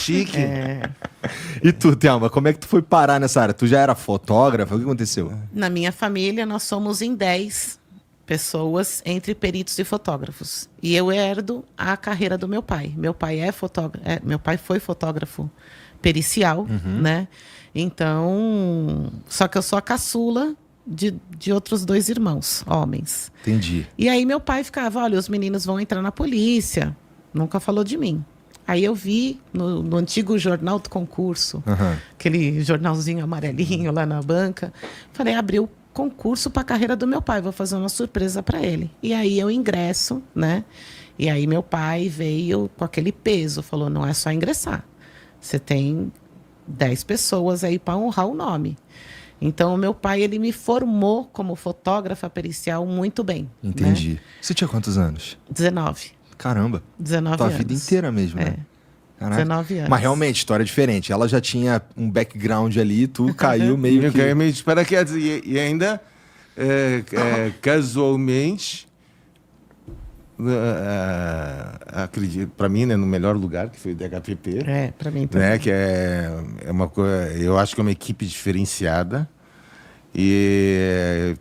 chique. E tu, Thelma, como é que tu foi parar nessa área? Tu já era fotógrafa? O que aconteceu? Na minha família, nós somos em 10 pessoas entre peritos e fotógrafos. E eu herdo a carreira do meu pai. Meu pai meu pai foi fotógrafo pericial, né? Então, só que eu sou a caçula de outros 2 irmãos, homens. Entendi. E aí meu pai ficava, olha, os meninos vão entrar na polícia. Nunca falou de mim. Aí eu vi no antigo jornal do concurso, aquele jornalzinho amarelinho lá na banca, falei, abriu concurso para a carreira do meu pai, vou fazer uma surpresa para ele. E aí eu ingresso, né? E aí meu pai veio com aquele peso, falou, não é só ingressar. Você tem 10 pessoas aí para honrar o nome. Então, o meu pai, ele me formou como fotógrafa pericial muito bem. Entendi. Né? Você tinha quantos anos? 19. Caramba. 19 Tua anos. vida inteira mesmo, né? Caraca. 19 anos. Mas realmente, história diferente. Ela já tinha um background ali, tu caiu meio que... Caiu meio de paraquedas. E ainda, casualmente, acredito, para mim, né, no melhor lugar, que foi o DHPP. Para mim também. Né, que é uma coisa, eu acho que é uma equipe diferenciada. E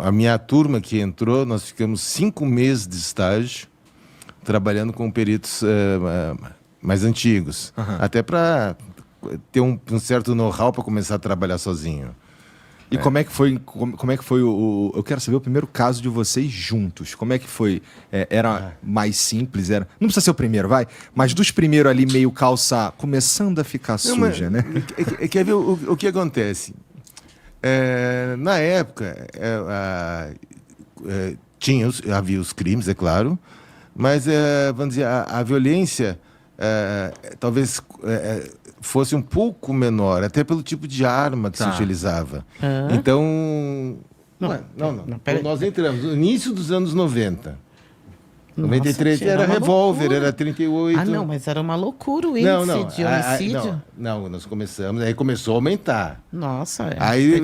a minha turma que entrou, nós ficamos 5 meses de estágio trabalhando com peritos mais antigos, até para ter um certo know-how para começar a trabalhar sozinho. E como é que foi, eu quero saber o primeiro caso de vocês juntos. Como é que foi? Era mais simples? Não precisa ser o primeiro, vai? Mas dos primeiros ali, meio calça, começando a ficar suja, né? Quer ver o que acontece? Na época, havia os crimes, é claro, mas, vamos dizer, a violência talvez fosse um pouco menor, até pelo tipo de arma que se utilizava. Então, nós entramos no início dos anos 90. 93 era revólver, era 38. Ah, não, mas era uma loucura o índice de homicídio. Não, nós começamos, aí começou a aumentar. Nossa, aí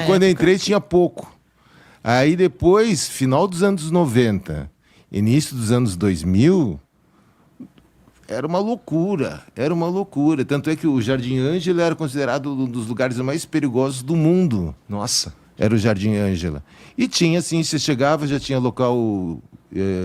quando eu entrei tinha pouco. Aí depois, final dos anos 90, início dos anos 2000, era uma loucura. Tanto é que o Jardim Ângela era considerado um dos lugares mais perigosos do mundo. Nossa. Era o Jardim Ângela. E tinha, assim, você chegava, já tinha local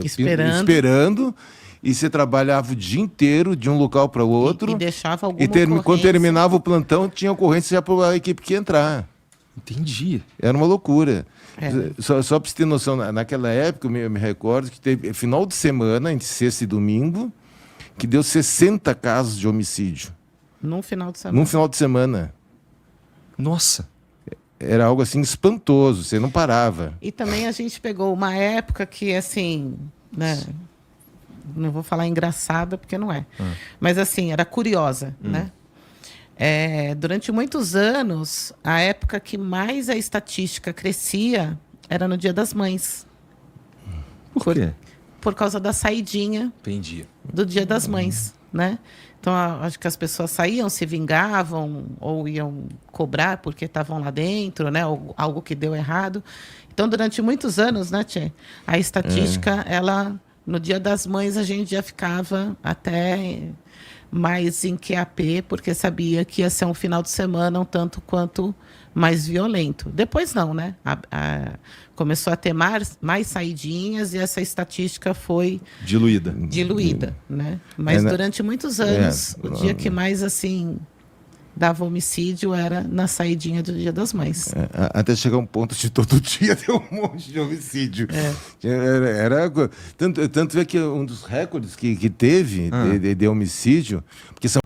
esperando, e você trabalhava o dia inteiro de um local para o outro. E deixava alguma ocorrência. Quando terminava o plantão, tinha ocorrência já para a equipe que ia entrar. Entendi. Era uma loucura. Só para você ter noção, naquela época, eu me recordo que teve final de semana, entre sexta e domingo, que deu 60 casos de homicídio. Num final de semana. Num final de semana. Nossa. Era algo assim espantoso, você não parava. E também a gente pegou uma época que, assim, né, não vou falar engraçada, porque não é. Mas, assim, era curiosa, né? Durante muitos anos, a época que mais a estatística crescia era no Dia das Mães. Por quê? Por causa da saidinha do Dia das Mães, né? Então, acho que as pessoas saíam, se vingavam ou iam cobrar porque estavam lá dentro, né? Ou algo que deu errado. Então, durante muitos anos, né, Tchê? A estatística, no Dia das Mães, a gente já ficava até mais em QAP, porque sabia que ia ser um final de semana um tanto quanto mais violento. Depois não, né? Começou a ter mais saidinhas e essa estatística foi diluída, né? Mas durante muitos anos, o dia que mais, assim, dava homicídio era na saidinha do Dia das Mães. Até chegar um ponto de todo dia ter um monte de homicídio. Tanto é que um dos recordes que teve de homicídio, porque são...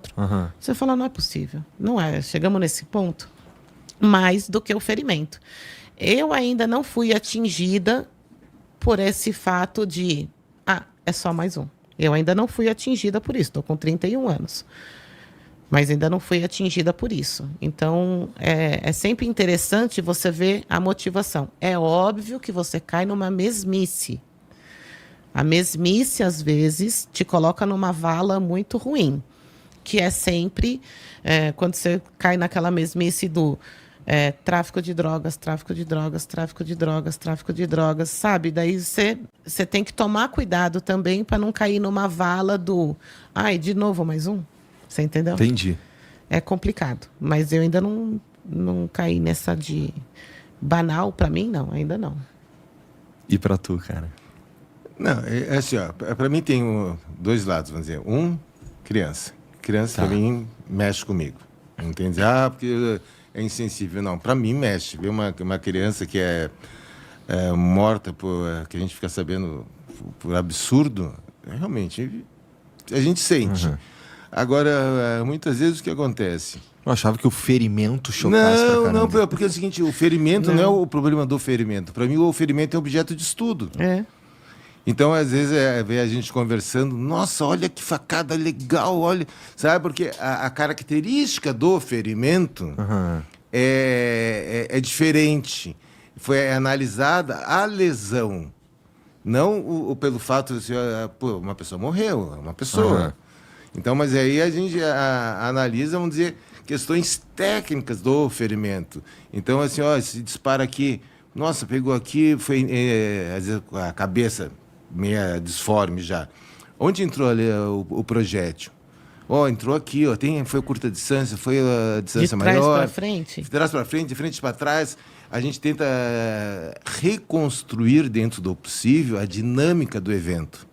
Você fala, não é possível. Não é. Chegamos nesse ponto. Mais do que o ferimento. Eu ainda não fui atingida por esse fato de... é só mais um. Eu ainda não fui atingida por isso. Estou com 31 anos. Mas ainda não fui atingida por isso. Então, é sempre interessante você ver a motivação. É óbvio que você cai numa mesmice. A mesmice, às vezes, te coloca numa vala muito ruim. Que é sempre quando você cai naquela mesmice do tráfico de drogas, sabe? Daí você tem que tomar cuidado também para não cair numa vala do... de novo mais um? Você entendeu? Entendi. É complicado. Mas eu ainda não caí nessa de banal pra mim, não. Ainda não. E pra tu, cara? Não, é assim, ó, para mim tem dois lados, vamos dizer. Criança. Criança, Tá. para mim, mexe comigo. Entende? Porque é insensível. Não, para mim, mexe. Ver uma criança que é morta, que a gente fica sabendo por absurdo, realmente, a gente sente. Uhum. Agora, muitas vezes, o que acontece? Eu achava que o ferimento chocasse pra Não, caramba. porque é o seguinte, o ferimento não é o problema do ferimento. Para mim, o ferimento é objeto de estudo. É. Então, às vezes, vê a gente conversando, nossa, olha que facada legal, olha. Sabe, porque a característica do ferimento Uhum. é diferente. Foi analisada a lesão, não pelo fato de pô, uma pessoa morreu, uma pessoa. Uhum. Então, mas aí a gente analisa, vamos dizer, questões técnicas do ferimento. Então, assim, ó, se dispara aqui, nossa, pegou aqui, foi às vezes, a cabeça meia disforme já. Onde entrou ali o projétil? Entrou aqui, foi curta distância, foi a distância maior. De trás para frente? De trás para frente, de frente para trás. A gente tenta reconstruir dentro do possível a dinâmica do evento.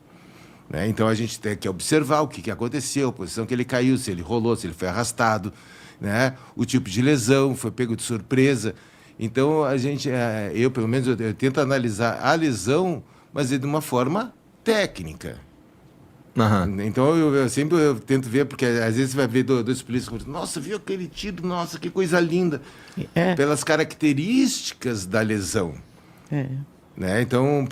Né? Então a gente tem que observar o que aconteceu, a posição que ele caiu, se ele rolou, se ele foi arrastado, né? O tipo de lesão, foi pego de surpresa. Então a gente, eu pelo menos, eu tento analisar a lesão, mas de uma forma técnica. Uhum. Então eu sempre tento ver, porque às vezes você vai ver dois polícias, nossa, viu aquele tiro, nossa, que coisa linda. Pelas características da lesão. Né? Então,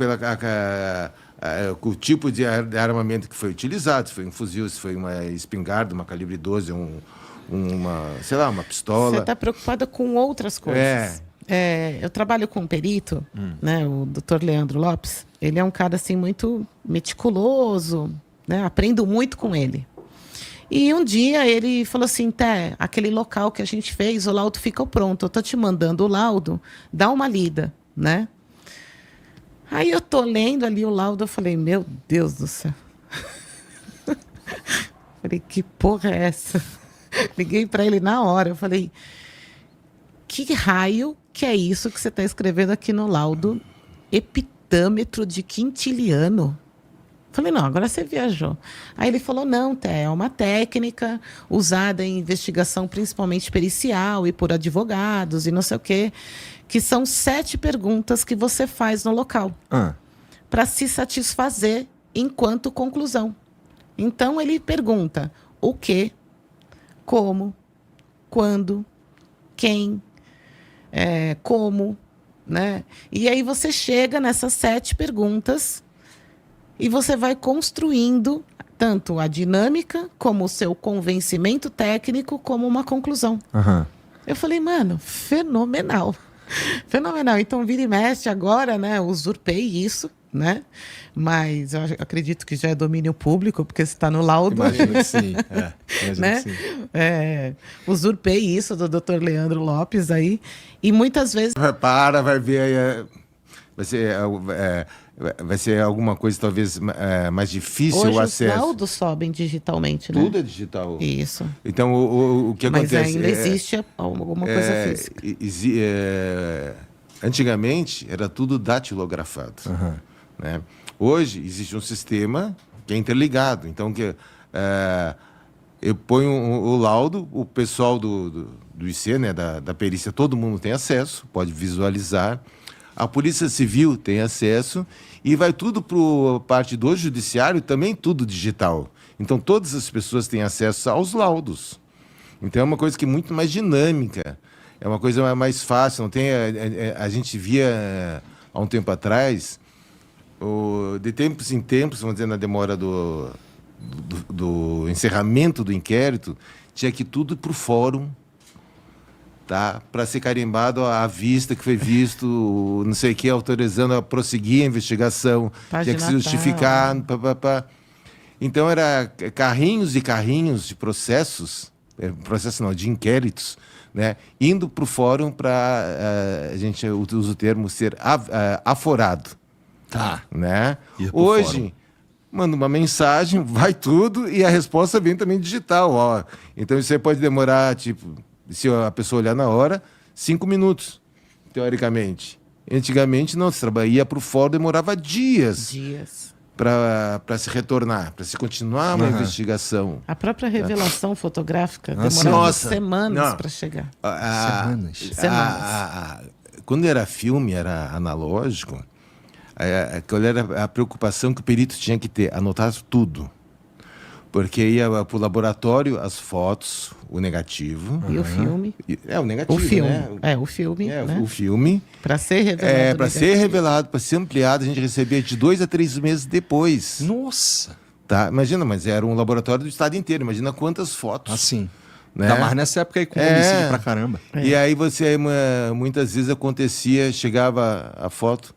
o tipo de armamento que foi utilizado, se foi um fuzil, se foi uma espingarda, uma calibre 12, uma pistola. Você está preocupada com outras coisas. Eu trabalho com um perito, né, o Dr. Leandro Lopes. Ele é um cara assim muito meticuloso, né? Aprendo muito com ele. E um dia ele falou assim, Té, aquele local que a gente fez, o laudo ficou pronto. Eu tô te mandando o laudo, dá uma lida, né? Aí eu tô lendo ali o laudo, eu falei, meu Deus do céu. Falei, que porra é essa? Liguei para ele na hora, eu falei, que raio que é isso que você está escrevendo aqui no laudo? Epitâmetro de quintiliano. Falei, não, agora você viajou. Aí ele falou, não, Té, é uma técnica usada em investigação principalmente pericial e por advogados e não sei o quê, que são 7 perguntas que você faz no local para se satisfazer enquanto conclusão. Então ele pergunta o que, como, quando, quem, como, né? E aí você chega nessas 7 perguntas e você vai construindo tanto a dinâmica, como o seu convencimento técnico, como uma conclusão. Uhum. Eu falei, mano, fenomenal. Fenomenal. Então, vira e mexe agora, né? Usurpei isso, né? Mas eu acredito que já é domínio público, porque você está no laudo. Imagino que sim. Imagino né? que sim. Usurpei isso do Dr. Leandro Lopes aí. E muitas vezes... Vai ver aí... Vai ser alguma coisa talvez mais difícil hoje o acesso. Os laudos sobem digitalmente, né? Tudo é digital. Isso. Então, o que Mas acontece... ainda existe alguma coisa física. Antigamente, era tudo datilografado. Uhum. Né? Hoje, existe um sistema que é interligado. Então, eu ponho o laudo, o pessoal do IC, né, da perícia, todo mundo tem acesso, pode visualizar. A Polícia Civil tem acesso e vai tudo para a parte do Judiciário, também tudo digital. Então, todas as pessoas têm acesso aos laudos. Então, é uma coisa que é muito mais dinâmica, é uma coisa mais fácil. Não tem, a gente via há um tempo atrás, de tempos em tempos, vamos dizer, na demora do encerramento do inquérito, tinha que ir tudo para o fórum, tá? Para ser carimbado a vista que foi visto, não sei o que, autorizando a prosseguir a investigação, tinha que se justificar. Então, era carrinhos e carrinhos de processos, de inquéritos, né? Indo para o fórum para, a gente usa o termo, ser aforado. Tá. Né? Ir pro Hoje, fórum. manda uma mensagem, vai tudo e a resposta vem também digital. Ó. Então isso aí pode demorar, tipo, se a pessoa olhar na hora, 5 minutos, teoricamente. Antigamente não, se ia para o fórum, demorava dias. Para se retornar, para se continuar uma investigação. A própria revelação fotográfica demorava semanas para chegar. Semanas. Quando era filme, era analógico, qual era a preocupação que o perito tinha que ter? Anotar tudo. Porque ia para o laboratório as fotos, o negativo. E o filme. O negativo, o filme, né? O filme. O filme. Para ser revelado. Para ser revelado, para ser ampliado, a gente recebia de 2 a 3 meses depois. Nossa! Tá? Imagina, mas era um laboratório do estado inteiro. Imagina quantas fotos. Assim. Né? Ainda mais nessa época aí com homicídio pra caramba. E aí muitas vezes acontecia, chegava a foto,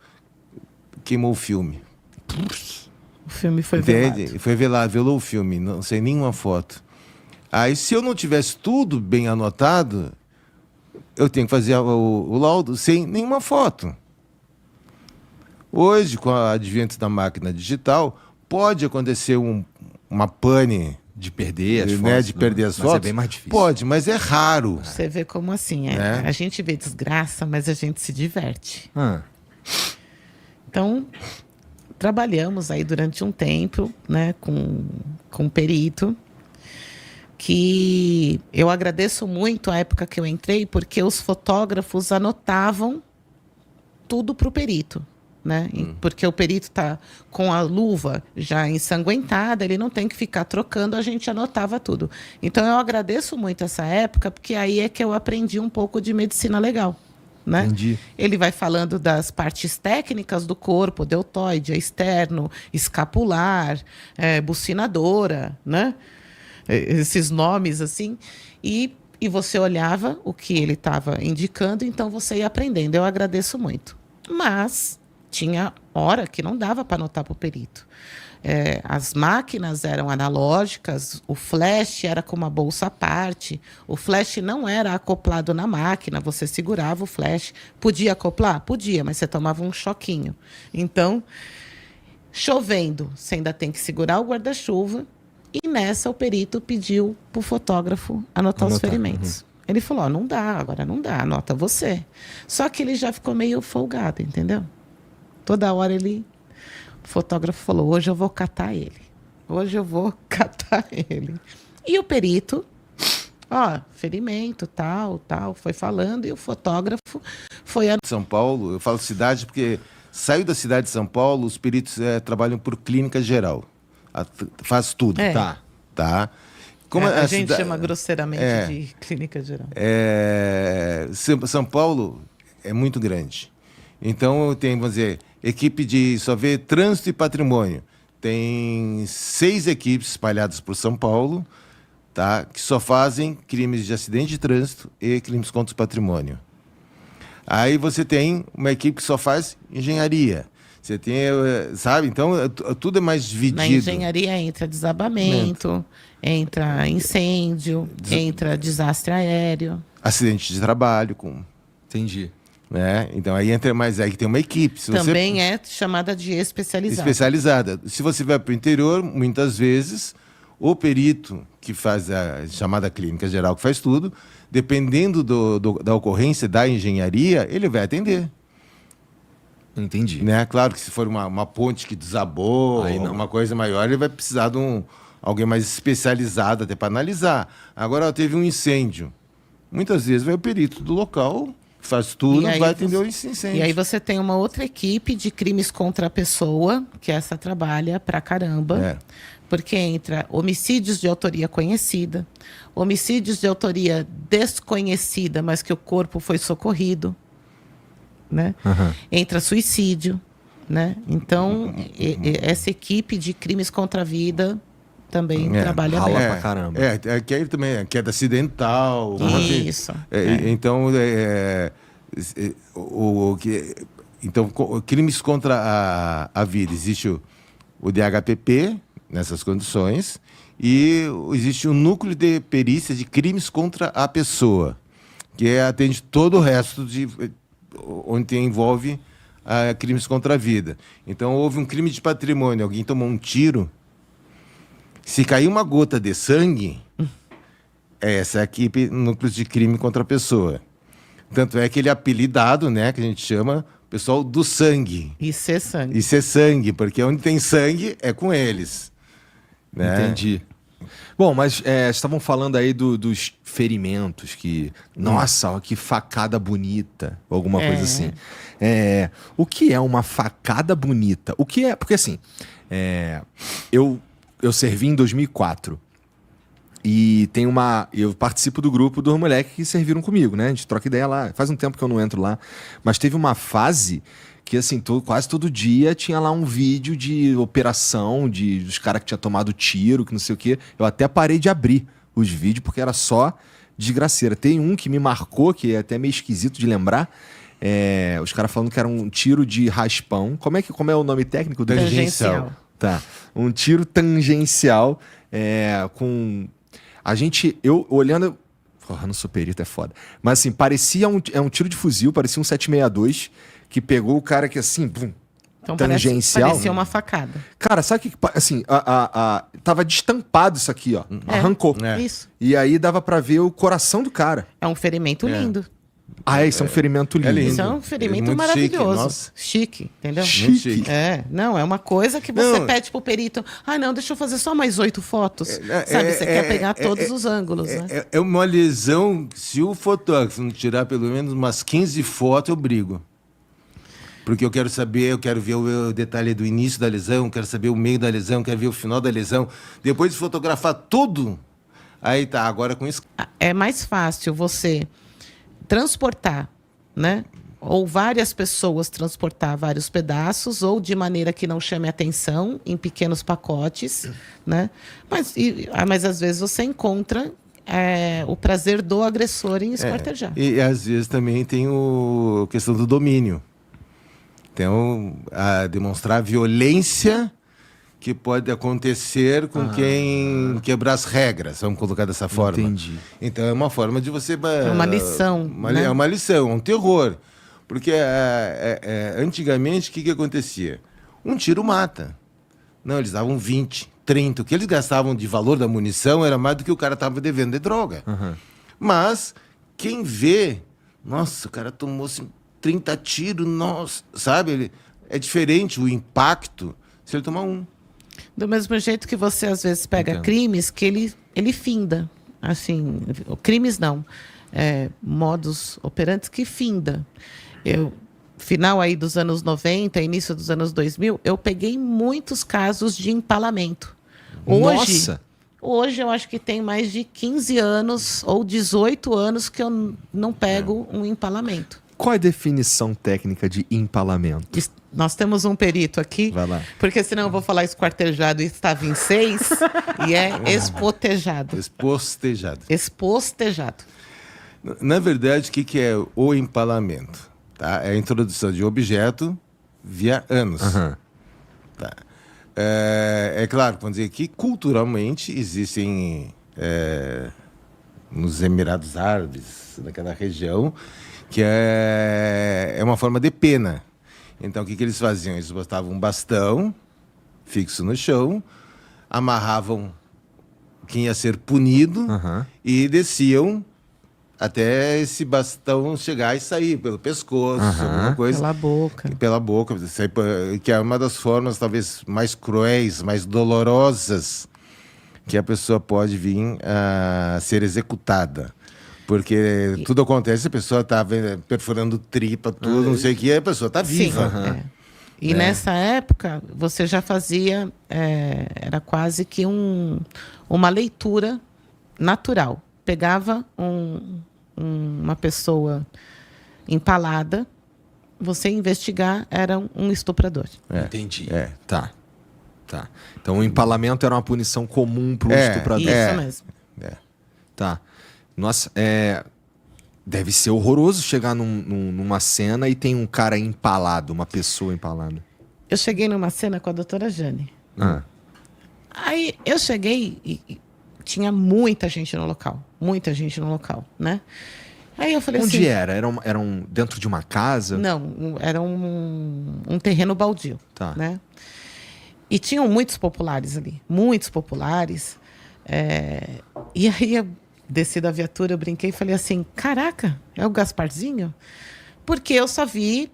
queimou o filme. O filme foi velado. Foi velado, velou o filme, não sei nenhuma foto. Aí se eu não tivesse tudo bem anotado, eu tenho que fazer o laudo sem nenhuma foto. Hoje, com o advento da máquina digital, pode acontecer uma pane de perder as fotos. Né? De perder as fotos. É bem mais difícil. Pode, mas é raro. Você vê como assim, né? A gente vê desgraça, mas a gente se diverte. Então, trabalhamos aí durante um tempo, né, com um perito, que eu agradeço muito a época que eu entrei, porque os fotógrafos anotavam tudo para o perito. Né? Porque o perito está com a luva já ensanguentada, ele não tem que ficar trocando, a gente anotava tudo. Então eu agradeço muito essa época, porque aí é que eu aprendi um pouco de medicina legal. Né? Entendi. Ele vai falando das partes técnicas do corpo, deltoide, externo, escapular, bucinadora, né? Esses nomes assim, e você olhava o que ele estava indicando, então você ia aprendendo. Eu agradeço muito. Mas tinha hora que não dava para anotar para o perito. As máquinas eram analógicas, o flash era com uma bolsa à parte, o flash não era acoplado na máquina, você segurava o flash. Podia acoplar? Podia, mas você tomava um choquinho. Então, chovendo, você ainda tem que segurar o guarda-chuva, e nessa o perito pediu para o fotógrafo anotar os ferimentos. Ele falou, não dá, agora não dá, anota você. Só que ele já ficou meio folgado, entendeu? Toda hora o fotógrafo falou, hoje eu vou catar ele. Hoje eu vou catar ele. E o perito, ferimento, tal, foi falando, e o fotógrafo foi... São Paulo, eu falo cidade porque saiu da cidade de São Paulo, os peritos trabalham por clínica geral. Faz tudo. Tá? Como a gente chama grosseiramente de clínica geral. São Paulo é muito grande. Então, eu tenho, vamos dizer, equipe de só ver trânsito e patrimônio. Tem 6 equipes espalhadas por São Paulo, tá? Que só fazem crimes de acidente de trânsito e crimes contra o patrimônio. Aí você tem uma equipe que só faz engenharia. Você tem, sabe? Então, tudo é mais dividido. Na engenharia entra desabamento, entra incêndio, entra desastre aéreo. Acidente de trabalho. Entendi. Né? Então, aí entra mais, aí tem uma equipe. Também é chamada de especializada. Especializada. Se você vai para o interior, muitas vezes, o perito que faz a chamada clínica geral, que faz tudo, dependendo da ocorrência da engenharia, ele vai atender. Entendi. Né? Claro que se for uma ponte que desabou, alguma coisa maior, ele vai precisar de alguém mais especializado até para analisar. Agora, teve um incêndio. Muitas vezes vai o perito do local, faz tudo, vai atender o incêndio. E aí você tem uma outra equipe de crimes contra a pessoa, que essa trabalha pra caramba. Porque entra homicídios de autoria conhecida, homicídios de autoria desconhecida, mas que o corpo foi socorrido. Né? Entra suicídio, né? Então essa equipe de crimes contra a vida também trabalha bem. Pra caramba. Que aí também queda acidental. Isso. Então, então, crimes contra a vida, existe o DHPP nessas condições e existe um núcleo de perícia de crimes contra a pessoa, que atende todo o resto onde envolve a crimes contra a vida. Então, houve um crime de patrimônio, alguém tomou um tiro, se cair uma gota de sangue, essa é a equipe núcleos de crime contra a pessoa. Tanto é que ele é apelidado, né, que a gente chama pessoal do sangue. Isso é sangue. Isso é sangue, porque onde tem sangue é com eles. Né? Entendi. Bom, mas estavam falando aí dos ferimentos, que... Nossa, ó, que facada bonita, alguma coisa assim. O que é uma facada bonita? O que é... Porque assim, eu servi em 2004 e tem eu participo do grupo dos moleques que serviram comigo, né? A gente troca ideia lá. Faz um tempo que eu não entro lá. Mas teve uma fase que, assim, quase todo dia tinha lá um vídeo de operação dos caras que tinham tomado tiro, que não sei o quê. Eu até parei de abrir os vídeos porque era só desgraceira. Tem um que me marcou, que é até meio esquisito de lembrar. Os caras falando que era um tiro de raspão. Como é o nome técnico? Tangencial. Tá. Um tiro tangencial com... Eu olhando... Porra, não sou perito, é foda. Mas assim, parecia um tiro de fuzil, parecia um 762, que pegou o cara que assim, pum, Então tangencial. parecia uma facada. Cara, sabe o que... Assim, tava destampado isso aqui, ó. Arrancou. Isso. E aí dava pra ver o coração do cara. É um ferimento lindo. Isso é um ferimento lindo. lindo. Isso é um ferimento Muito maravilhoso. chique, Chique, entendeu? Muito chique. Não, é uma coisa que você Não. pede pro perito. Não, deixa eu fazer só mais 8 fotos. Sabe, você quer pegar todos os ângulos, né? É uma lesão, se o fotógrafo não tirar pelo menos umas 15 fotos, eu brigo. Porque eu quero saber, eu quero ver o detalhe do início da lesão, quero saber o meio da lesão, quero ver o final da lesão. Depois de fotografar tudo, aí tá, agora com isso... É mais fácil você transportar, né? Ou várias pessoas transportar vários pedaços, ou de maneira que não chame atenção, em pequenos pacotes, né? Mas às vezes você encontra o prazer do agressor em esquartejar. E às vezes também tem a questão do domínio. Então, demonstrar a violência que pode acontecer com quem quebrar as regras, vamos colocar dessa forma. Entendi. Então, é uma forma de você... É uma lição, né? É uma lição, é um terror. Porque antigamente, o que acontecia? Um tiro mata. Não, eles davam 20, 30. O que eles gastavam de valor da munição era mais do que o cara estava devendo de droga. Mas, quem vê... Nossa, o cara tomou 30 tiros, nossa, sabe? É diferente o impacto se ele tomar um. Do mesmo jeito que você, às vezes, pega crimes que ele finda. Assim, crimes não. Modus operantes que finda. Final aí dos anos 90, início dos anos 2000, eu peguei muitos casos de empalamento. Hoje eu acho que tem mais de 15 anos ou 18 anos que eu não pego um empalamento. Qual é a definição técnica de empalamento? Nós temos um perito aqui, Vai lá. porque senão eu vou falar esquartejado e estava em 6, e é espotejado. Espostejado. Na verdade, o que é o empalamento? Tá? É a introdução de objeto via ânus. Tá. É claro, vamos dizer que culturalmente existem nos Emirados Árabes, naquela região, que é uma forma de pena. Então, o que eles faziam? Eles botavam um bastão fixo no chão, amarravam quem ia ser punido e desciam até esse bastão chegar e sair pelo pescoço, alguma coisa. Pela boca. Que é uma das formas talvez mais cruéis, mais dolorosas que a pessoa pode vir a ser executada. Porque tudo acontece, a pessoa está perfurando tripa, tudo, não sei o que, e a pessoa está viva. Sim, E nessa época, você já fazia, era quase que uma leitura natural. Pegava uma pessoa empalada, você investigar, era um estuprador. Entendi. Tá. Então o empalamento era uma punição comum para o estuprador. Isso mesmo. Tá. Nossa, deve ser horroroso chegar numa cena e tem um cara empalado, uma pessoa empalada. Eu cheguei numa cena com a doutora Jane. Aí eu cheguei e tinha muita gente no local, né? Aí eu falei Onde assim... era? Eram dentro de uma casa? Não, era um terreno baldio, Tá. né? E tinham muitos populares ali, muitos populares. E aí eu desci da viatura, eu brinquei e falei assim, caraca, é o Gasparzinho? Porque eu só vi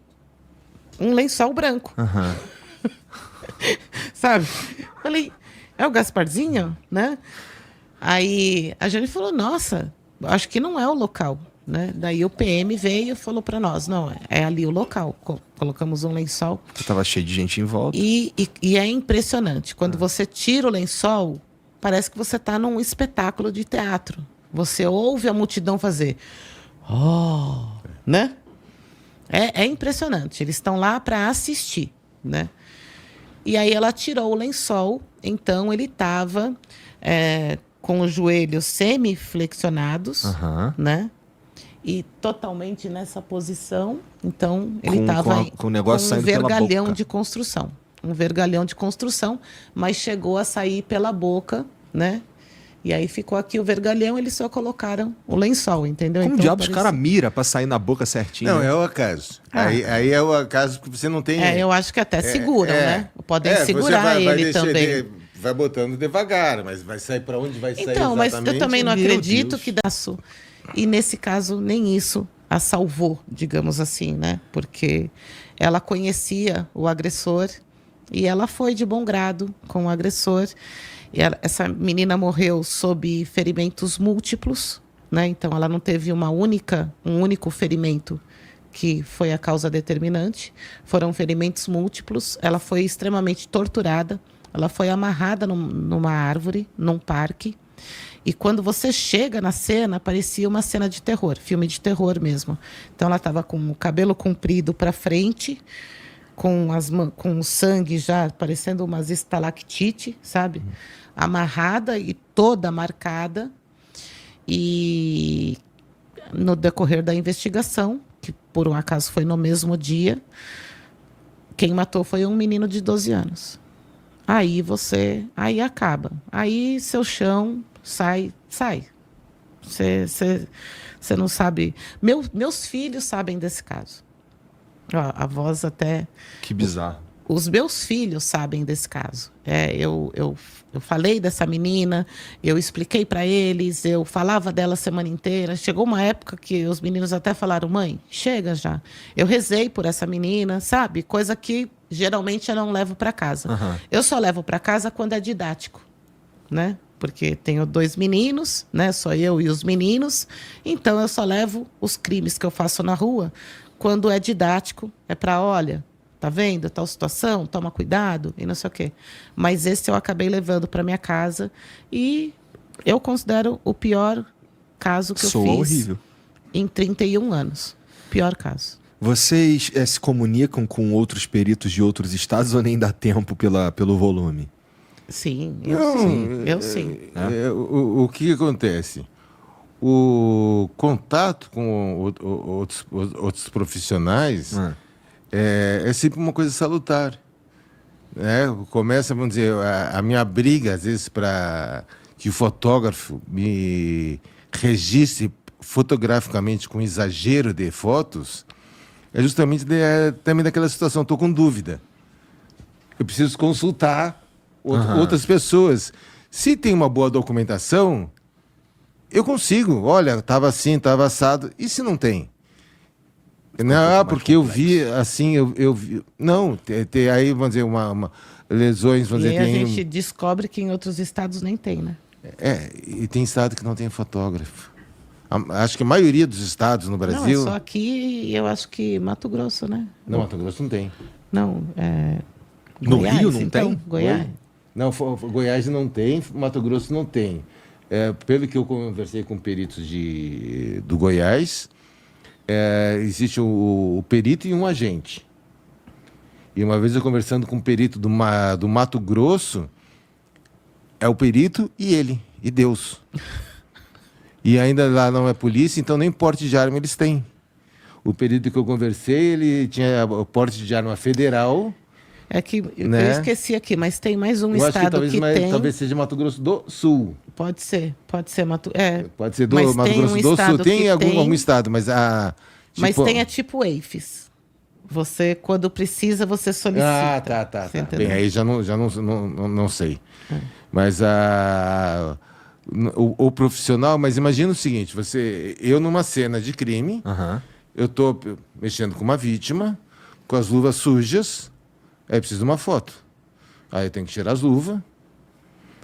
um lençol branco. Aham. Sabe? Falei, é o Gasparzinho, né? Aí a Jane falou, nossa, acho que não é o local, né? Daí o PM veio e falou para nós, não, é ali o local. Colocamos um lençol. Tava cheio de gente em volta. E é impressionante. Quando você tira o lençol, parece que você está num espetáculo de teatro. Você ouve a multidão fazer, oh, né? É impressionante. Eles estão lá para assistir, né? E aí ela tirou o lençol, então ele estava com os joelhos semi-flexionados, né? E totalmente nessa posição. Então ele estava com o negócio com um saindo pela vergalhão boca. de construção. Um vergalhão de construção, mas chegou a sair pela boca, né? E aí ficou aqui o vergalhão, eles só colocaram o lençol, entendeu? Como então, diabos os caras mira pra sair na boca certinho? Não, é o acaso. Aí é o acaso que você não tem... eu acho que até seguram, né? Podem segurar você vai ele também. Vai botando devagar, mas vai sair para onde vai sair Então, mas exatamente? eu também não Meu acredito Deus. que dá isso. E nesse caso, nem isso a salvou, digamos assim, né? Porque ela conhecia o agressor e ela foi de bom grado com o agressor. E essa menina morreu sob ferimentos múltiplos, né? Então ela não teve um único ferimento que foi a causa determinante. Foram ferimentos múltiplos. Ela foi extremamente torturada. Ela foi amarrada numa árvore, num parque. E quando você chega na cena, parecia uma cena de terror, filme de terror mesmo. Então ela estava com o cabelo comprido para frente, com o sangue já parecendo umas estalactite, sabe? Amarrada e toda marcada. E no decorrer da investigação, que por um acaso foi no mesmo dia, quem matou foi um menino de 12 anos. Aí acaba. Aí seu chão sai. Você não sabe. Meus filhos sabem desse caso. Ó, a voz até... Que bizarro. Os meus filhos sabem desse caso. Eu falei dessa menina, eu expliquei para eles, eu falava dela a semana inteira. Chegou uma época que os meninos até falaram, mãe, chega já. Eu rezei por essa menina, sabe? Coisa que geralmente eu não levo para casa. Eu só levo para casa quando é didático, né? Porque tenho 2 meninos, né? Só eu e os meninos. Então eu só levo os crimes que eu faço na rua quando é didático. É para, olha, tá vendo? Tal situação, toma cuidado e não sei o quê. Mas esse eu acabei levando para minha casa e eu considero o pior caso que eu fiz horrível. em 31 anos. Pior caso. Vocês se comunicam com outros peritos de outros estados ou nem dá tempo pelo volume? Sim, Não, eu sim. O que acontece? O contato com outros profissionais é sempre uma coisa salutar. Né? Começa, vamos dizer, a minha briga, às vezes, para que o fotógrafo me registre fotograficamente com exagero de fotos, é justamente também daquela situação. Estou com dúvida. Eu preciso consultar outras pessoas. Se tem uma boa documentação, eu consigo. Olha, estava assim, estava assado. E se não tem? Não, porque eu vi assim, eu vi. Não, tem aí, vamos dizer, uma lesões, vamos E dizer, aí tem. a gente descobre que em outros estados nem tem, né? E tem estado que não tem fotógrafo. Acho que a maioria dos estados no Brasil. Não, é só aqui, eu acho que Mato Grosso, né? Não, Mato Grosso não tem. Não, No Goiás, Rio não então? tem? Goiás. Não, Goiás não tem, Mato Grosso não tem. Pelo que eu conversei com peritos do Goiás, existe o perito e um agente. E uma vez eu conversando com um perito do Mato Grosso, é o perito e ele, e Deus. E ainda lá não é polícia, então nem porte de arma eles têm. O perito que eu conversei, ele tinha o porte de arma federal É que Né? eu esqueci aqui, mas tem mais um Eu acho que estado talvez, que tem. talvez seja Mato Grosso do Sul. Pode ser Pode ser do mas Mato tem Grosso um do Sul. estado Tem que algum estado, mas mas tipo... tem a tipo EIFES. Você, quando precisa, você solicita. Tá. Você entendeu? Bem, aí já não sei. Mas o profissional, mas imagina o seguinte, eu numa cena de crime, eu tô mexendo com uma vítima, com as luvas sujas, aí preciso de uma foto. Aí eu tenho que tirar as luvas,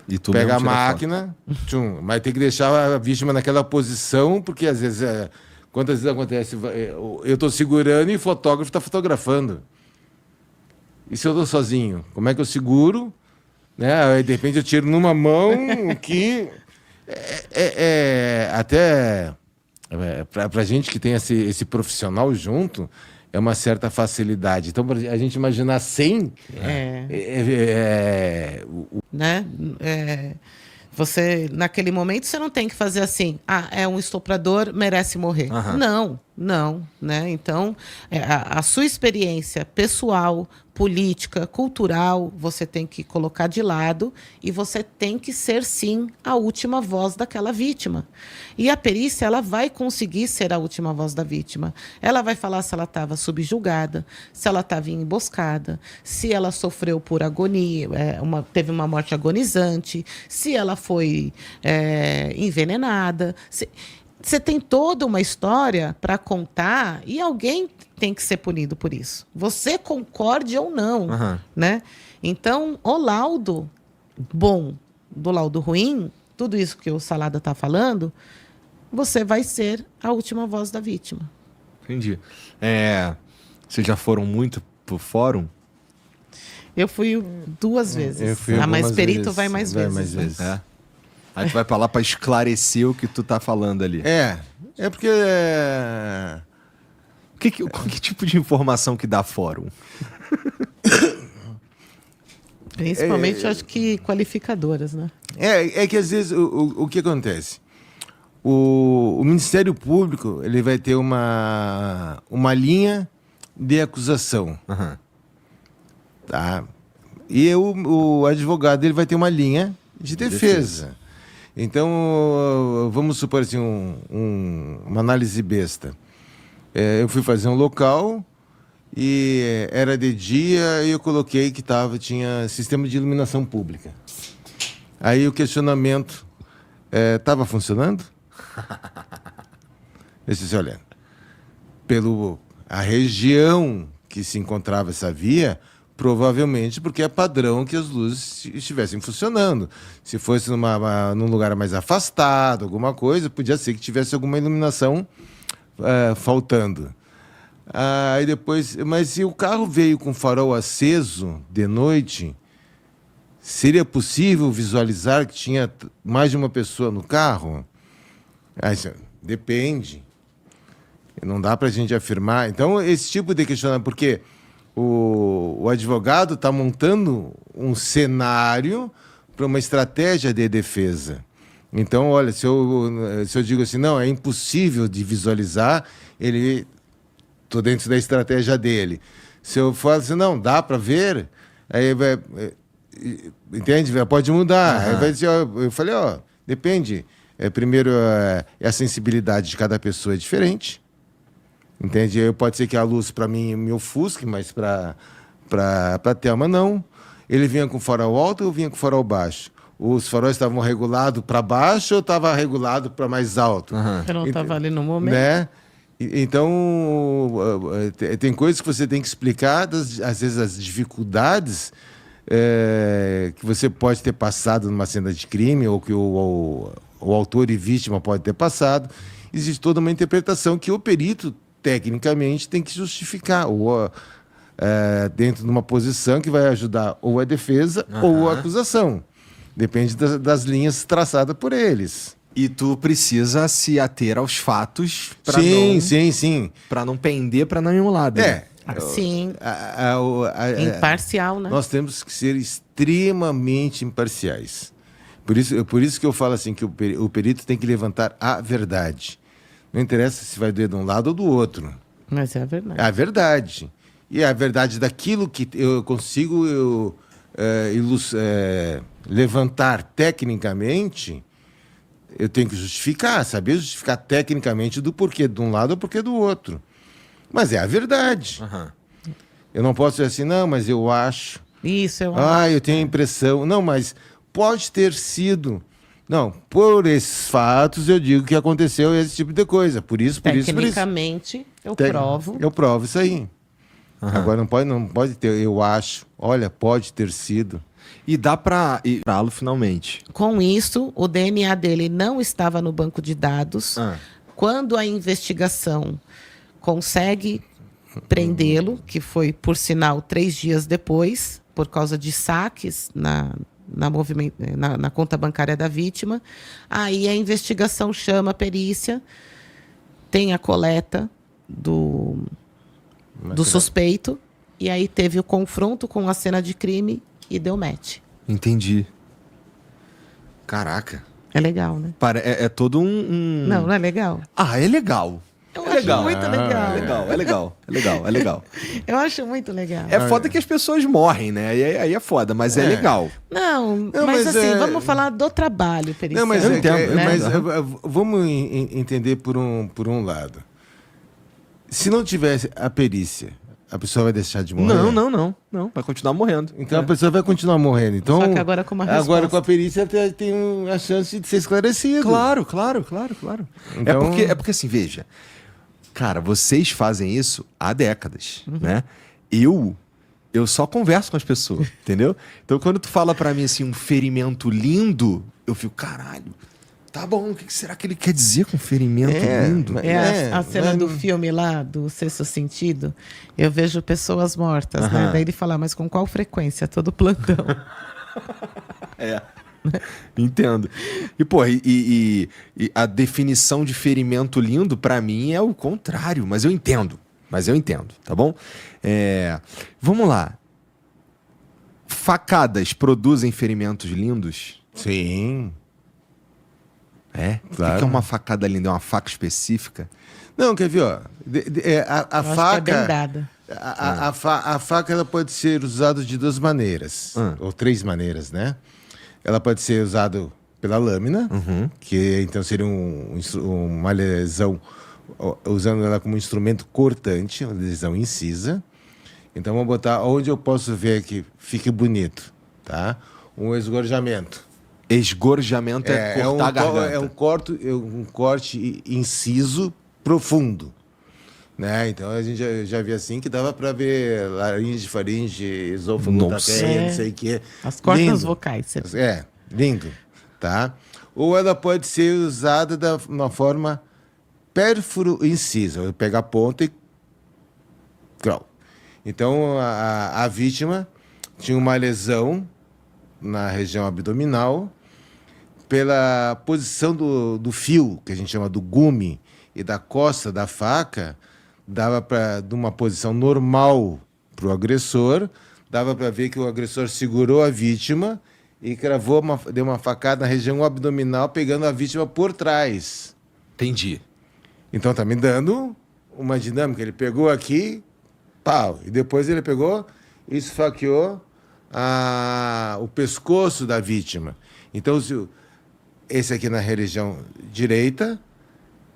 E tu pega a mesmo tira foto. máquina, mas tem que deixar a vítima naquela posição, porque às vezes, quantas vezes acontece, eu estou segurando e o fotógrafo está fotografando. E se eu estou sozinho? Como é que eu seguro? Né? Aí, de repente eu tiro numa mão que até para a gente que tem esse profissional junto, é uma certa facilidade. Então, para a gente imaginar 100, Né? Você, naquele momento, você não tem que fazer assim, é um estuprador, merece morrer. Não, né? Então, a sua experiência pessoal, política, cultural, você tem que colocar de lado e você tem que ser, sim, a última voz daquela vítima. E a perícia, ela vai conseguir ser a última voz da vítima. Ela vai falar se ela estava subjugada, se ela estava emboscada, se ela sofreu por agonia, teve uma morte agonizante, se ela foi envenenada. Você tem toda uma história para contar e alguém tem que ser punido por isso. Você concorde ou não, né? Então, o laudo bom do laudo ruim, tudo isso que o Salada está falando, você vai ser a última voz da vítima. Entendi. Vocês já foram muito pro fórum? Eu fui 2 vezes. Eu fui Mas algumas perito vezes, vai mais vezes. É. Aí tu vai pra lá pra esclarecer o que tu tá falando ali. É porque... Que tipo de informação que dá fórum? Principalmente, acho que qualificadoras, né? É que às vezes o que acontece? O Ministério Público ele vai ter uma linha de acusação. Tá? E o advogado ele vai ter uma linha de defesa. Então, vamos supor assim, uma análise besta. Eu fui fazer um local e era de dia e eu coloquei que tinha sistema de iluminação pública. Aí o questionamento, estava funcionando? Eu disse, olha, a região que se encontrava essa via, provavelmente porque é padrão que as luzes estivessem funcionando. Se fosse num lugar mais afastado, alguma coisa, podia ser que tivesse alguma iluminação faltando. Aí depois, mas se o carro veio com farol aceso de noite, seria possível visualizar que tinha mais de uma pessoa no carro? Aí, depende. Não dá para a gente afirmar. Então, esse tipo de questionamento, porque o advogado está montando um cenário para uma estratégia de defesa. Então, olha, se eu digo assim, não, é impossível de visualizar, estou dentro da estratégia dele. Se eu falo assim, não, dá para ver, aí vai, entende? Pode mudar. Aí vai dizer, eu falei, depende. Primeiro, a sensibilidade de cada pessoa é diferente. Entende? Pode ser que a luz, para mim, me ofusque, mas para a Thelma, não. Ele vinha com farol alto ou vinha com farol baixo? Os faróis estavam regulados para baixo ou estava regulado para mais alto? Eu não estava ali no momento. Né? Então, tem coisas que você tem que explicar, às vezes as dificuldades que você pode ter passado numa cena de crime ou que o autor e vítima pode ter passado. Existe toda uma interpretação que o perito, tecnicamente, tem que justificar, ou dentro de uma posição que vai ajudar ou a defesa ou a acusação. Depende das linhas traçadas por eles. E tu precisa se ater aos fatos para sim. Para não pender para nenhum lado. Né? Sim. Imparcial, né? Nós temos que ser extremamente imparciais. Por isso que eu falo assim, que o perito tem que levantar a verdade. Não interessa se vai doer de um lado ou do outro. Mas é a verdade. É a verdade. E a verdade daquilo que eu consigo levantar tecnicamente, eu tenho que justificar, saber justificar tecnicamente do porquê de um lado ou porquê do outro. Mas é a verdade. Uhum. Eu não posso dizer assim, não, mas eu acho. Isso, eu Eu tenho a impressão. Não, mas pode ter sido. Não, por esses fatos eu digo que aconteceu esse tipo de coisa. Por isso. Tecnicamente, eu provo. Eu provo isso aí. Uhum. Agora não pode ter, eu acho. Olha, pode ter sido. E dá para irá-lo finalmente. Com isso, o DNA dele não estava no banco de dados. Quando a investigação consegue prendê-lo, que foi, por sinal, 3 dias depois, por causa de saques na conta bancária da vítima, aí a investigação chama a perícia, tem a coleta do suspeito, e aí teve o confronto com a cena de crime e deu match. Entendi. Caraca. É legal, né? É todo um... Não é legal. É legal. Eu acho muito legal. É legal. Eu acho muito legal. É foda que as pessoas morrem, né? Aí é foda, mas é legal. Não, mas assim, vamos falar do trabalho pericial. Não, mas, eu entendo, mas vamos entender por um lado. Se não tivesse a perícia, a pessoa vai deixar de morrer? Não. Vai continuar morrendo. Então a pessoa vai continuar morrendo. Então, só que agora com uma resposta. Agora com a perícia tem a chance de ser esclarecido. Claro. Então... É porque assim, veja. Cara, vocês fazem isso há décadas, né? Eu só converso com as pessoas, entendeu? Então, quando tu fala pra mim, assim, um ferimento lindo, eu fico, caralho, tá bom, o que será que ele quer dizer com ferimento lindo? A cena do filme lá, do Sexto Sentido, eu vejo pessoas mortas, né? Daí ele fala, mas com qual frequência? Todo plantão. Entendo. E, pô, e a definição de ferimento lindo, pra mim, é o contrário. Mas eu entendo, tá bom? Vamos lá. Facadas produzem ferimentos lindos? Sim. Claro. O que é uma facada linda? É uma faca específica? Não, quer ver, ó. A faca... que é bem dada. A faca ela pode ser usada de 2 maneiras, ou 3 maneiras, né? Ela pode ser usada pela lâmina, que então seria uma lesão, usando ela como instrumento cortante, uma lesão incisa. Então vamos botar onde eu posso ver que fique bonito, tá? Um esgorjamento. Esgorjamento é cortar a garganta. É um corte inciso profundo. Né? Então a gente já via assim que dava para ver laringe, faringe, esôfago, traqueia, não sei o quê. As cordas vocais. Lindo, tá? Ou ela pode ser usada de uma forma pérfuro-incisa. Eu pego a ponta e... Então a vítima tinha uma lesão na região abdominal pela posição do fio, que a gente chama do gume, e da costa da faca, dava para, de uma posição normal para o agressor, dava para ver que o agressor segurou a vítima e deu uma facada na região abdominal, pegando a vítima por trás. Entendi. Então está me dando uma dinâmica. Ele pegou aqui, pau, e depois ele pegou e esfaqueou o pescoço da vítima. Então, esse aqui na região direita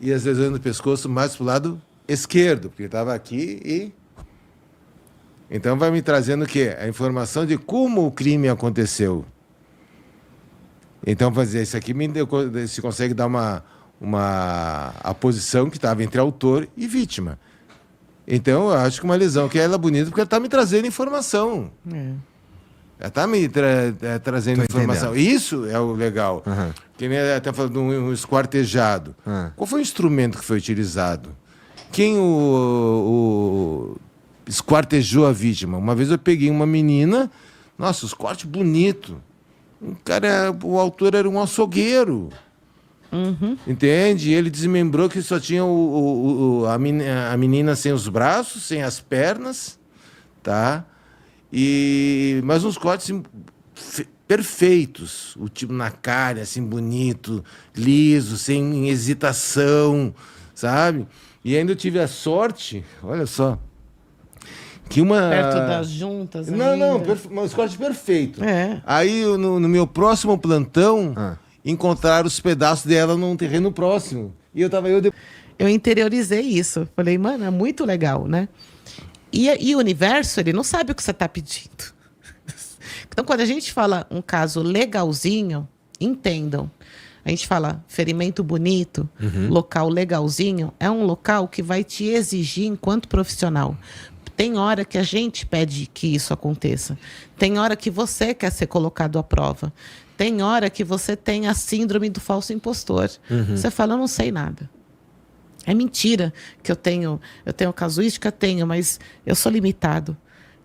e as lesões do pescoço mais para o lado esquerdo, porque estava aqui e... Então vai me trazendo o quê? A informação de como o crime aconteceu. Então, fazer isso aqui se consegue dar a posição que estava entre autor e vítima. Então, eu acho que uma lesão que ela é bonita porque ela está me trazendo informação. Ela está me trazendo informação. Isso é o legal. Que nem até falando de um esquartejado. Qual foi o instrumento que foi utilizado? Quem esquartejou a vítima? Uma vez eu peguei uma menina, nossa, os cortes bonitos. O autor era um açougueiro. Entende? Ele desmembrou que só tinha a menina sem os braços, sem as pernas, tá? Mas uns cortes perfeitos, o tipo na carne, assim, bonito, liso, sem hesitação, sabe? E ainda eu tive a sorte, olha só, Que uma... Perto das juntas Não, ainda. mas corte perfeito. É. Aí, no meu próximo plantão, encontraram os pedaços dela num terreno próximo. E Eu interiorizei isso. Falei, mano, é muito legal, né? E o universo, ele não sabe o que você está pedindo. Então, quando a gente fala um caso legalzinho, entendam. A gente fala ferimento bonito, local legalzinho, é um local que vai te exigir enquanto profissional. Tem hora que a gente pede que isso aconteça. Tem hora que você quer ser colocado à prova. Tem hora que você tem a síndrome do falso impostor. Você fala, eu não sei nada. É mentira que eu tenho casuística, mas eu sou limitado.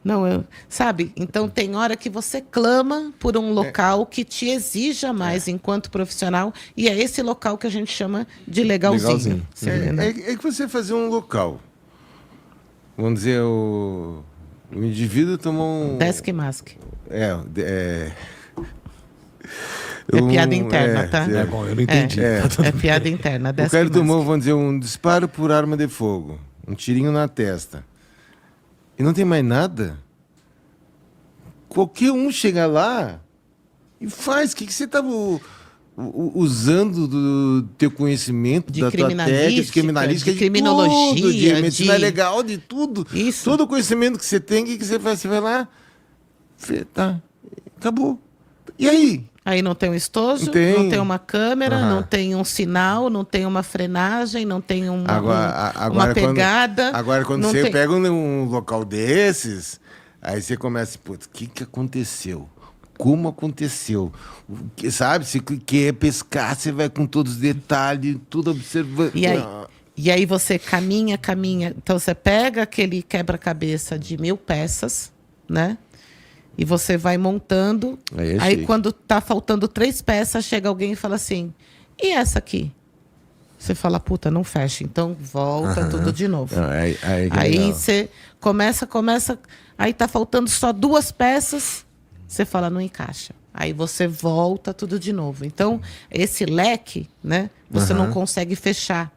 Não, sabe? Então tem hora que você clama por um local que te exija mais enquanto profissional, e é esse local que a gente chama de legalzinho. É que você fazer um local. Vamos dizer, o indivíduo tomou um... Desk mask. É piada interna, tá? É bom, eu não entendi. É piada interna. O cara tomou, vamos dizer, um disparo por arma de fogo. Um tirinho na testa. E não tem mais nada. Qualquer um chega lá e faz. O que você estava usando do teu conhecimento, da tua técnica, de criminalística, de criminologia, tudo, de medicina legal, de tudo. Isso. Todo o conhecimento que você tem, o que você faz? Você vai lá, tá, acabou. E aí? Aí não tem um estojo, não tem uma câmera, não tem um sinal, não tem uma frenagem, não tem uma pegada. Agora, quando você pega um local desses, aí você começa, putz, o que aconteceu? Como aconteceu? Sabe? Se quer pescar, você vai com todos os detalhes, tudo observando. E aí você caminha. Então você pega aquele quebra-cabeça de 1000 peças, né? E você vai montando. Aí quando tá faltando 3 peças, chega alguém e fala assim, e essa aqui? Você fala, puta, não fecha. Então volta tudo de novo. Aí você começa, aí tá faltando só 2 peças, você fala, não encaixa. Aí você volta tudo de novo. Então, esse leque, né? Você não consegue fechar.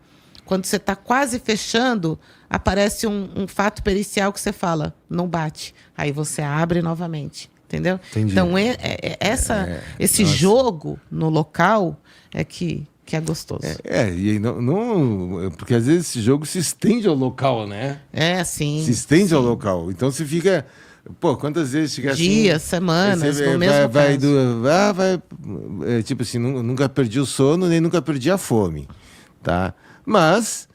Quando você está quase fechando, aparece um fato pericial que você fala, não bate. Aí você abre novamente, entendeu? Entendi. Então, esse jogo no local é que é gostoso. E não, porque às vezes esse jogo se estende ao local, né? Sim. Se estende ao local. Então você fica... Pô, quantas vezes fica assim... Dias, semanas, no mesmo caso. Tipo assim, nunca perdi o sono, nem nunca perdi a fome, tá? Mas,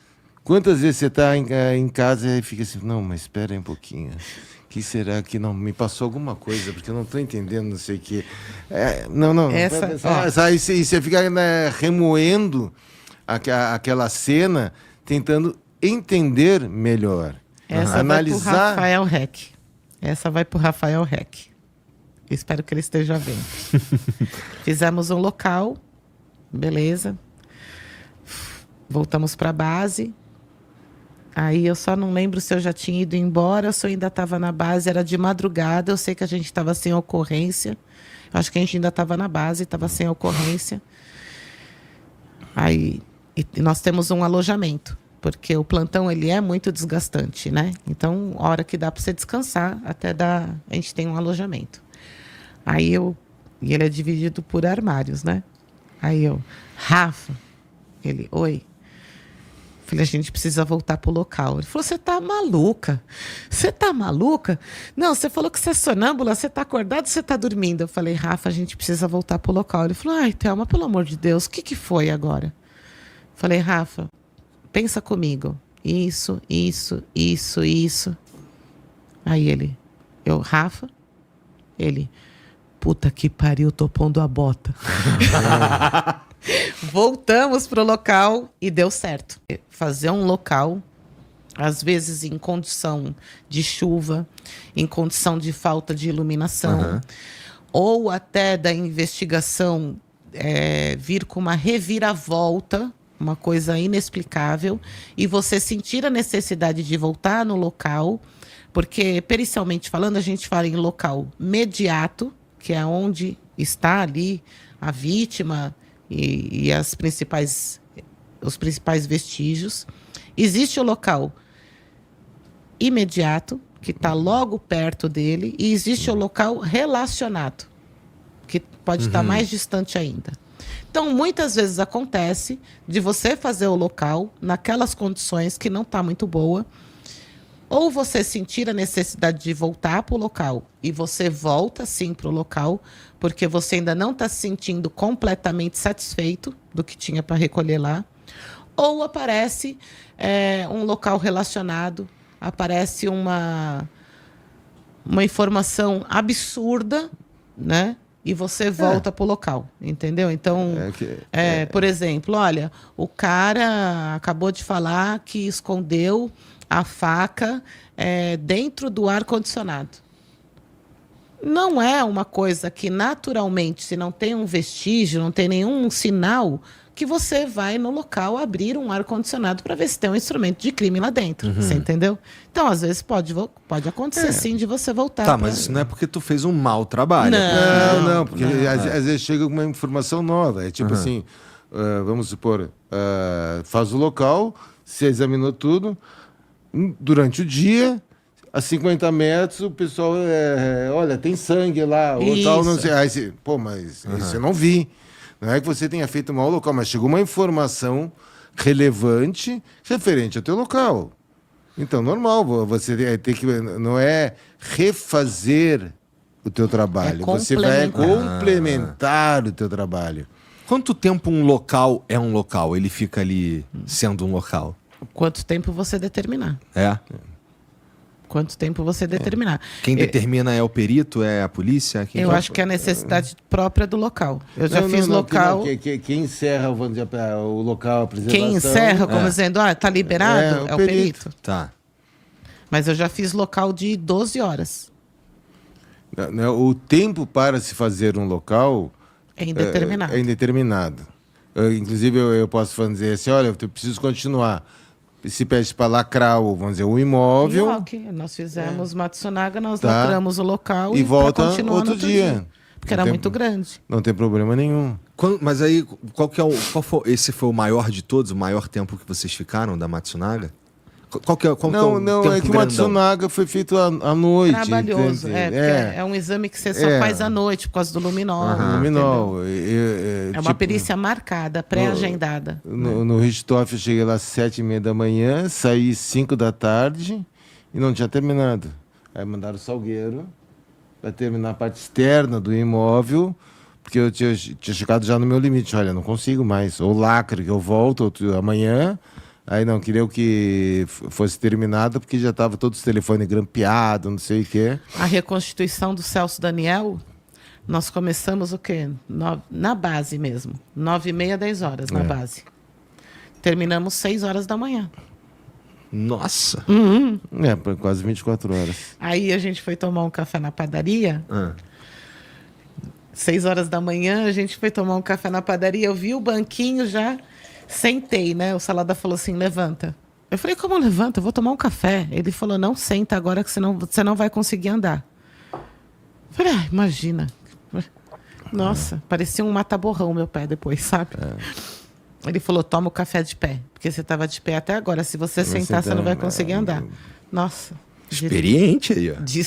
quantas vezes você está em casa e fica assim, não, mas espera aí um pouquinho. Que será que não me passou alguma coisa? Porque eu não estou entendendo, não sei o quê. Aí você fica remoendo aquela cena, tentando entender melhor. Analisar. Essa vai para o Rafael Reck. Espero que ele esteja vendo. Fizemos um local, beleza. Voltamos para a base. Aí eu só não lembro se eu já tinha ido embora ou se eu ainda estava na base. Era de madrugada, eu sei que a gente estava sem ocorrência. Eu acho que a gente ainda estava na base, estava sem ocorrência. Aí e nós temos um alojamento, porque o plantão ele é muito desgastante, né? Então, a hora que dá para você descansar, a gente tem um alojamento. E ele é dividido por armários, né? Aí Rafa, ele, oi. Falei, a gente precisa voltar pro local. Ele falou, você tá maluca? Você tá maluca? Não, você falou que você é sonâmbula, você tá acordado, você tá dormindo. Eu falei, Rafa, a gente precisa voltar pro local. Ele falou, ai, Thelma, pelo amor de Deus, o que foi agora? Falei, Rafa, pensa comigo. Isso. Aí Rafa, puta que pariu, tô pondo a bota. Voltamos pro local e deu certo. Fazer um local, às vezes em condição de chuva, em condição de falta de iluminação, ou até da investigação vir com uma reviravolta, uma coisa inexplicável, e você sentir a necessidade de voltar no local, porque, pericialmente falando, a gente fala em local mediato, que é onde está ali a vítima e os principais vestígios. Existe o local imediato, que está logo perto dele, e existe o local relacionado, que pode estar mais distante ainda. Então, muitas vezes acontece de você fazer o local naquelas condições que não está muito boa, ou você sentir a necessidade de voltar para o local, e você volta sim para o local, porque você ainda não está se sentindo completamente satisfeito do que tinha para recolher lá, ou aparece um local relacionado, aparece uma informação absurda, né? E você volta para o local, entendeu? Então, por exemplo, olha, o cara acabou de falar que escondeu a faca dentro do ar-condicionado. Não é uma coisa que, naturalmente, se não tem um vestígio, não tem nenhum sinal, que você vai no local abrir um ar-condicionado para ver se tem um instrumento de crime lá dentro. Você entendeu? Então, às vezes, pode acontecer, sim, de você voltar. Tá, mas isso não é porque tu fez um mau trabalho. Não, porque às vezes chega com uma informação nova. É tipo assim, vamos supor, faz o local, você examinou tudo, durante o dia, a 50 metros, o pessoal, olha, tem sangue lá, ou tal, não sei. Aí você, pô, mas isso eu não vi. Não é que você tenha feito mal ao local, mas chegou uma informação relevante referente ao teu local. Então, normal, você tem que... Não é refazer o teu trabalho. Você vai complementar o teu trabalho. Quanto tempo um local é um local? Ele fica ali sendo um local? Quanto tempo você determinar. Quanto tempo você determinar. Quem determina é o perito, é a polícia? Eu acho que é a necessidade própria do local. Eu já fiz local... Quem encerra, vamos dizer, o local, a apresentação... Quem encerra, como dizendo, tá liberado, é o perito. Tá. Mas eu já fiz local de 12 horas. O tempo para se fazer um local... É indeterminado. É indeterminado. Inclusive, eu posso dizer assim, olha, eu preciso continuar. Se pede para lacrar, vamos dizer, o imóvel... Nós fizemos Matsunaga, nós lacramos o local e volta outro dia. Porque era muito grande. Não tem problema nenhum. Mas aí, esse foi o maior de todos? O maior tempo que vocês ficaram da Matsunaga? É que o Matsunaga foi feito à noite. Trabalhoso, é um exame que você só faz à noite por causa do luminol. Luminol. É uma perícia marcada, pré-agendada. No Richthofen eu cheguei lá às 7h30 da manhã, saí 5 da tarde e não tinha terminado. Aí mandaram o Salgueiro para terminar a parte externa do imóvel, porque eu tinha chegado já no meu limite. Olha, não consigo mais. Ou lacre, que eu volto amanhã. Aí não, queria que fosse terminado, porque já estava todos os telefones grampeados, não sei o quê. A reconstituição do Celso Daniel, nós começamos o quê? Na base mesmo. 9h30, 10 horas na base. Terminamos 6 horas da manhã. Nossa! Por quase 24 horas. Aí a gente foi tomar um café na padaria. 6 horas da manhã, a gente foi tomar um café na padaria. Eu vi o banquinho já... Sentei, né? O Salada falou assim, levanta. Eu falei, como levanta? Eu vou tomar um café. Ele falou, não, senta agora que senão você não vai conseguir andar. Eu falei, imagina. Nossa, parecia um mata-borrão meu pé depois, sabe? Ele falou, toma o café de pé. Porque você estava de pé até agora. Se você sentar, você não vai conseguir andar. Nossa. Experiente aí, ó.